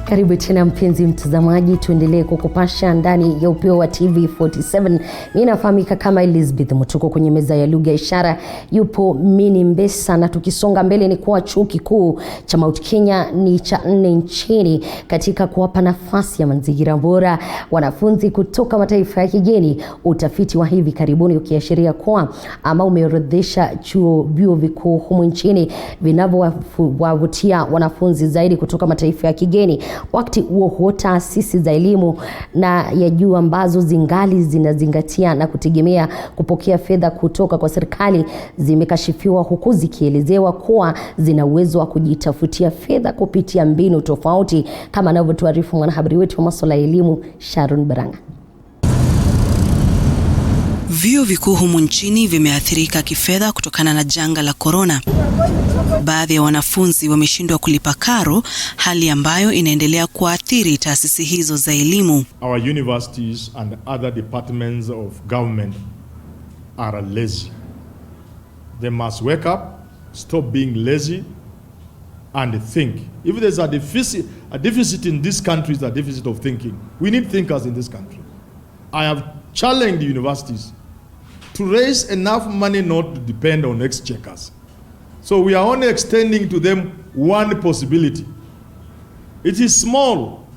Karibu tena mpenzi mtazamaji, tuendelee kukupasha ndani ya upeo wa TV47. Mimi nafahamika kama Elizabeth Mutuko. Kwenye meza ya lugha ishara yupo Mini Mbesa, na tukisonga mbele ni kuwa chuo kikuu cha Mount Kenya ni cha 4 nchini katika kuwapa nafasi ya mazingira bora wanafunzi kutoka mataifa ya kigeni. Utafiti wa hivi karibuni ukiashiria kuwa ama umeorodhesha vyuo vikuu humu nchini vinavyowavutia wanafunzi zaidi kutoka mataifa ya kigeni. Wakati huo taasisi za elimu na ya juu ambazo zingali zinazingatia na kutegemea kupokea fedha kutoka kwa serikali zimekashifiwa, huku zikielezewa kuwa zina uwezo wa kujitafutia fedha kupitia mbinu tofauti, kama anavyotuarifu mwanahabari wetu wa masuala ya elimu Sharon Baranga. Vyuo vikuu humu nchini vimeathirika kifedha kutokana na janga la corona. Baadhi ya wanafunzi wameshindwa kulipa karo, hali ambayo inaendelea kuathiri taasisi hizo za elimu. Our universities and other departments of government are lazy. They must wake up, stop being lazy and think. If there's a deficit in this country, is a deficit of thinking. We need thinkers in this country. I have challenged the universities to raise enough money not to depend on exchequers. So we are only extending to them one possibility. It is small.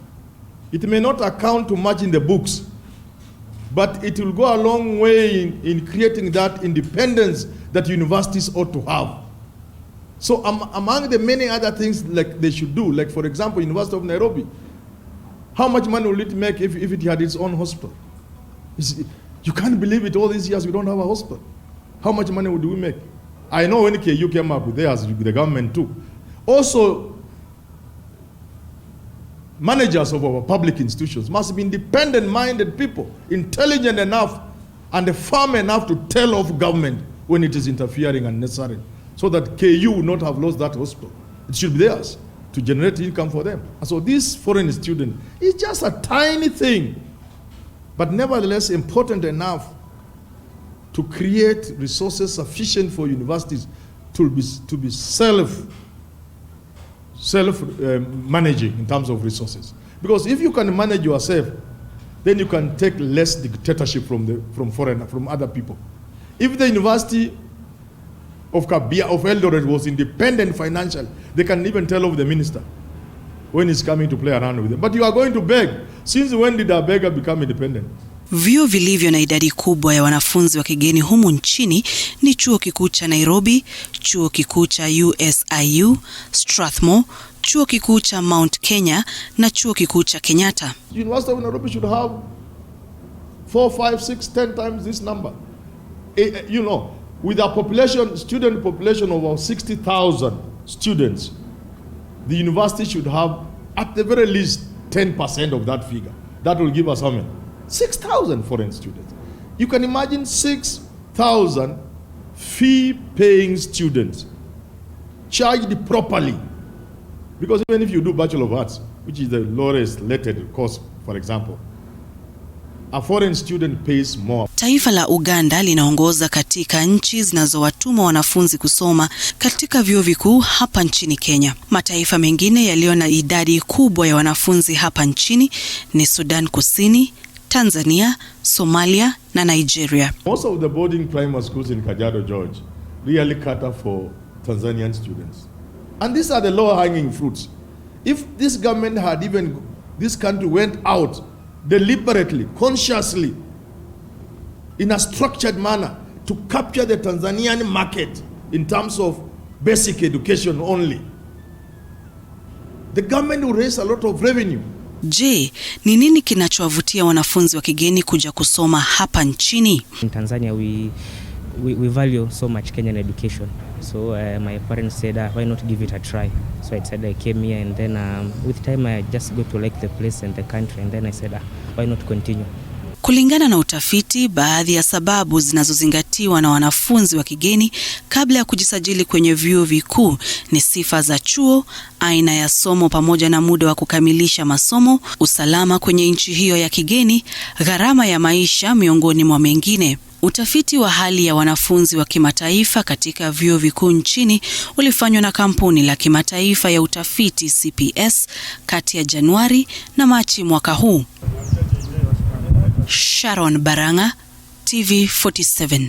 It may not account to much in the books, but it will go a long way in creating that independence that universities ought to have. So among the many other things like they should do, like for example, University of Nairobi, how much money will it make if it had its own hospital? You can't believe it, all these years we don't have a hospital. How much money would we make? I know when KU came up with theirs, the government too. Also, managers of our public institutions must be independent-minded people, intelligent enough and firm enough to tell off government when it is interfering unnecessarily, so that KU will not have lost that hospital. It should be theirs to generate income for them. And so this foreign student is just a tiny thing, but nevertheless important enough to create resources sufficient for universities to be self-managing in terms of resources. Because if you can manage yourself, then you can take less dictatorship from other people. If the University of Eldoret was independent financially, they can even tell off the minister when he's coming to play around with them. But you are going to beg. Since when did a beggar become independent? Vyuo vilivyo na idadi kubwa ya wanafunzi wa kigeni humu nchini ni Chuo Kikuu cha Nairobi, Chuo Kikuu cha USIU, Strathmore, Chuo Kikuu cha Mount Kenya na Chuo Kikuu cha Kenyatta. University of Nairobi should have 4, 5, 6, 10 times this number. You know, with a student population of about 60,000 students, the university should have at the very least 10% of that figure. That will give us how many? 6,000 foreign students. You can imagine 6,000 fee-paying students charged properly. Because even if you do Bachelor of Arts, which is the lowest rated course, for example, a foreign student pays more. Taifa la Uganda linaongoza katika nchi zinazowatuma wanafunzi kusoma katika vyuo vikuu hapa nchini Kenya. Mataifa mengine yaliyo na idadi kubwa ya wanafunzi hapa nchini ni Sudan Kusini, Tanzania, Somalia na Nigeria. Most of the boarding primary schools in Kajiado, George, really cater for Tanzanian students. And these are the low-hanging fruits. If this government had this country went out deliberately, consciously, in a structured manner to capture the Tanzanian market in terms of basic education only, the government will raise a lot of revenue. Je, ni nini kinachowavutia wanafunzi wa kigeni kuja kusoma hapa nchini? In Tanzania we value so much Kenyan education. So my parents said, why not give it a try? So I said I came here, and then with time I just got to like the place and the country, and then I said, why not continue? Kulingana na utafiti, baadhi ya sababu zinazozingatiwa na wanafunzi wa kigeni kabla ya kujisajili kwenye vyuo vikuu ni sifa za chuo, aina ya somo pamoja na muda wa kukamilisha masomo, usalama kwenye nchi hiyo ya kigeni, gharama ya maisha miongoni mwa mengine. Utafiti wa hali ya wanafunzi wa kimataifa katika vyuo vikuu nchini ulifanywa na kampuni la kimataifa ya utafiti CPS kati ya Januari na Machi mwaka huu. Sharon Baranga, TV 47.